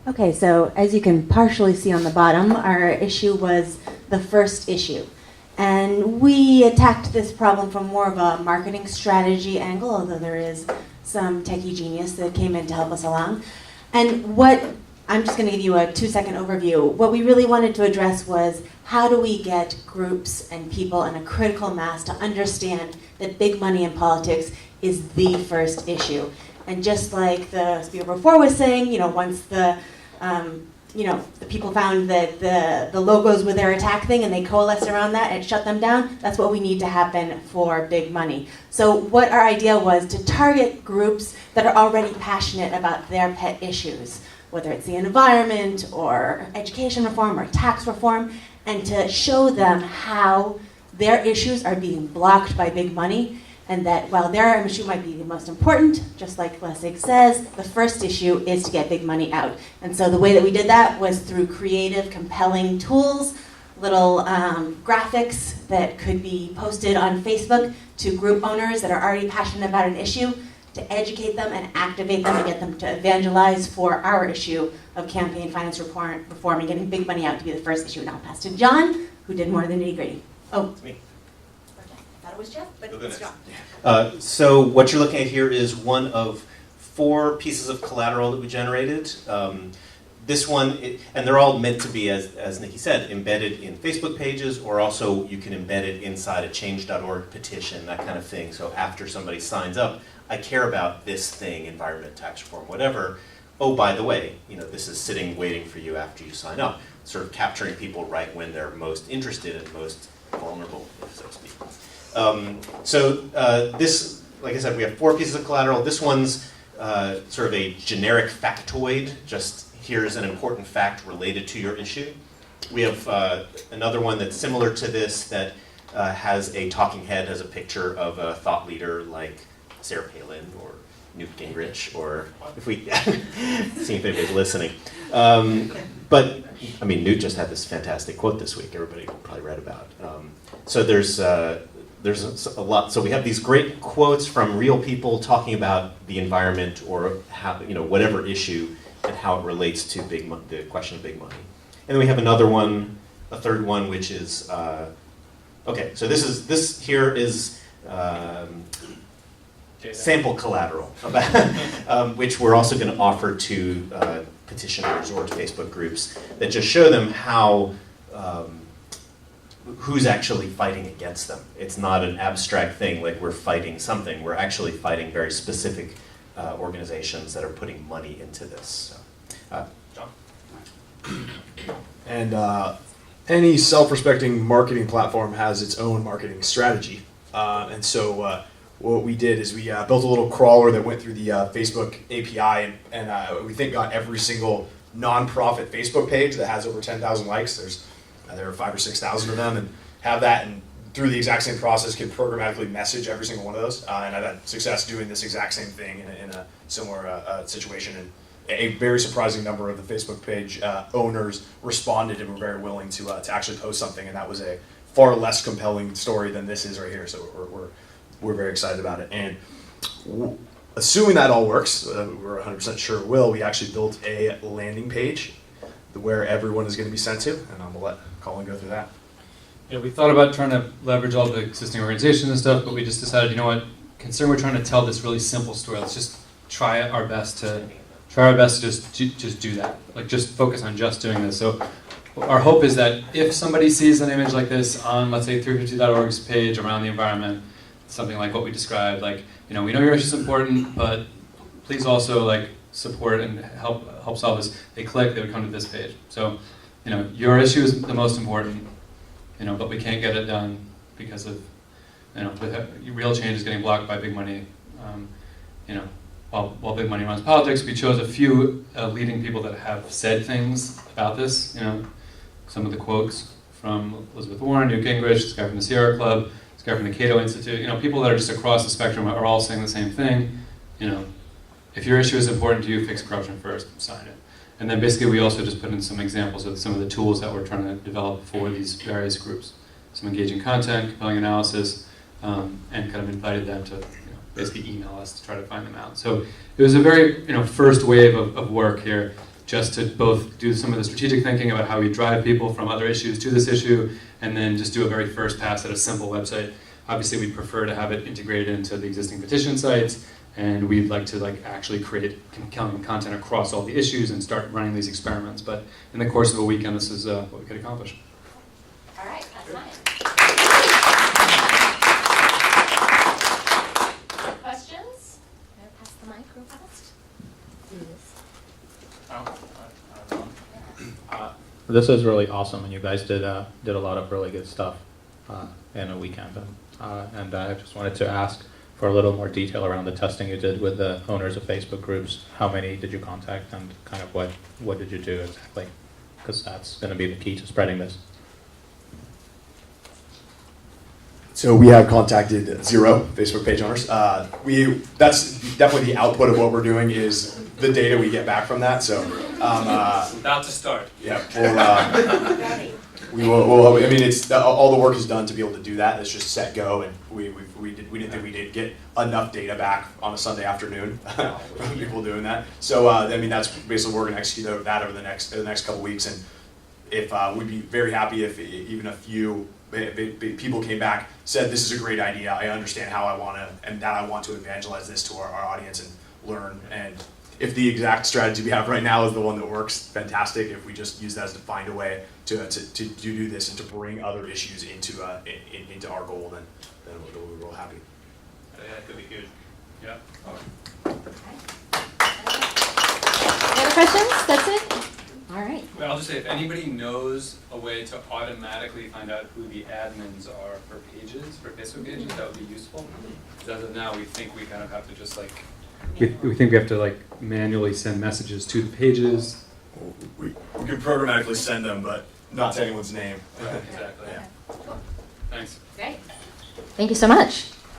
Okay, so as you can partially see on the bottom, our issue was the first issue. And we attacked this problem from more of a marketing strategy angle, although there is some techie genius that came in to help us along. And I'm just going to give you a 2-second overview. What we really wanted to address was how do we get groups and people in a critical mass to understand that big money in politics is the first issue. And just like the speaker before was saying, once the people found that the logos were their attack thing and they coalesced around that and shut them down, that's what we need to happen for big money. So what our idea was to target groups that are already passionate about their pet issues, whether it's the environment or education reform or tax reform, and to show them how their issues are being blocked by big money, and that while their issue might be the most important, just like Lessig says, the first issue is to get big money out. And so the way that we did that was through creative, compelling tools, little graphics that could be posted on Facebook to group owners that are already passionate about an issue, to educate them and activate them and get them to evangelize for our issue of campaign finance reform and getting big money out to be the first issue. Now I'll pass to John, who did more than the nitty-gritty. Oh, it's me. I thought it was Jeff, but it's John. So what you're looking at here is one of 4 pieces of collateral that we generated. This one, and they're all meant to be, as Nikki said, embedded in Facebook pages, or also you can embed it inside a change.org petition, that kind of thing. So after somebody signs up, I care about this thing, environment, tax reform, whatever. Oh, by the way, this is sitting waiting for you after you sign up, sort of capturing people right when they're most interested and most vulnerable, so to speak. This, like I said, we have 4 pieces of collateral. This one's sort of a generic factoid, just here's an important fact related to your issue. We have another one that's similar to this that has a talking head, has a picture of a thought leader like Sarah Palin or Newt Gingrich, or if we see if anybody's listening. But I mean, Newt just had this fantastic quote this week. Everybody probably read about. So there's a lot. So we have these great quotes from real people talking about the environment or how, whatever issue and how it relates to the question of big money. And then we have another one, a third one, which is okay. So this here is. Sample collateral, which we're also going to offer to petitioners or to Facebook groups that just show them how, who's actually fighting against them. It's not an abstract thing like we're fighting something. We're actually fighting very specific organizations that are putting money into this. So, John? And any self-respecting marketing platform has its own marketing strategy. And so what we did is we built a little crawler that went through the Facebook API and we think got every single nonprofit Facebook page that has over 10,000 likes. There are 5,000 or 6,000 of them, and have that, and through the exact same process can programmatically message every single one of those. And I've had success doing this exact same thing in a similar situation. And a very surprising number of the Facebook page owners responded and were very willing to actually post something, and that was a far less compelling story than this is right here. So we're very excited about it. And assuming that all works, we're 100% sure it will, we actually built a landing page where everyone is going to be sent to, and I'm going to let Colin go through that. Yeah, we thought about trying to leverage all the existing organizations and stuff, but we just decided, considering we're trying to tell this really simple story, let's just try our best to just do that. Like, just focus on just doing this. So our hope is that if somebody sees an image like this on, let's say, 350.org's page around the environment, something like what we described, like, we know your issue is important, but please also support and help solve this. They click, they would come to this page. So, your issue is the most important, but we can't get it done because of, real change is getting blocked by big money. While big money runs politics, we chose a few leading people that have said things about this. Some of the quotes from Elizabeth Warren, Newt Gingrich, this guy from the Sierra Club, this guy from the Cato Institute, people that are just across the spectrum are all saying the same thing. If your issue is important to you, fix corruption first, sign it. And then basically we also just put in some examples of some of the tools that we're trying to develop for these various groups. Some engaging content, compelling analysis, and kind of invited them to basically email us to try to find them out. So it was a very first wave of work here. just to both do some of the strategic thinking about how we drive people from other issues to this issue, and then just do a very first pass at a simple website. Obviously, we'd prefer to have it integrated into the existing petition sites, and we'd like to actually create compelling content across all the issues and start running these experiments. But in the course of a weekend, this is what we could accomplish. All right, that's mine. Questions? Can I pass the mic real fast? This is really awesome, and you guys did a lot of really good stuff in a weekend. And I just wanted to ask for a little more detail around the testing you did with the owners of Facebook groups. How many did you contact, and kind of what did you do exactly? Because that's going to be the key to spreading this. So we have contacted 0 Facebook page owners. That's definitely the output of what we're doing is the data we get back from that. So About to start. yeah, we'll I mean, it's all the work is done to be able to do that. It's just set go, and we didn't think we did get enough data back on a Sunday afternoon from people doing that. So I mean, that's basically we're going to execute that over the next couple weeks, and if we'd be very happy if even a few people came back, said this is a great idea. I understand how I want to, and that I want to evangelize this to our audience and learn. And if the exact strategy we have right now is the one that works, fantastic. If we just use that as to find a way to do this and to bring other issues into our goal, then we'll be real happy. That could be good. Yeah. Any other questions? That's it? All right. Well, I'll just say, if anybody knows a way to automatically find out who the admins are for pages, for Facebook pages, that would be useful. Because as of now, we think we kind of have to just we think we have to manually send messages to the pages. We can programmatically send them, but not to anyone's name. Right, exactly. Yeah. Thanks. Great. Thank you so much.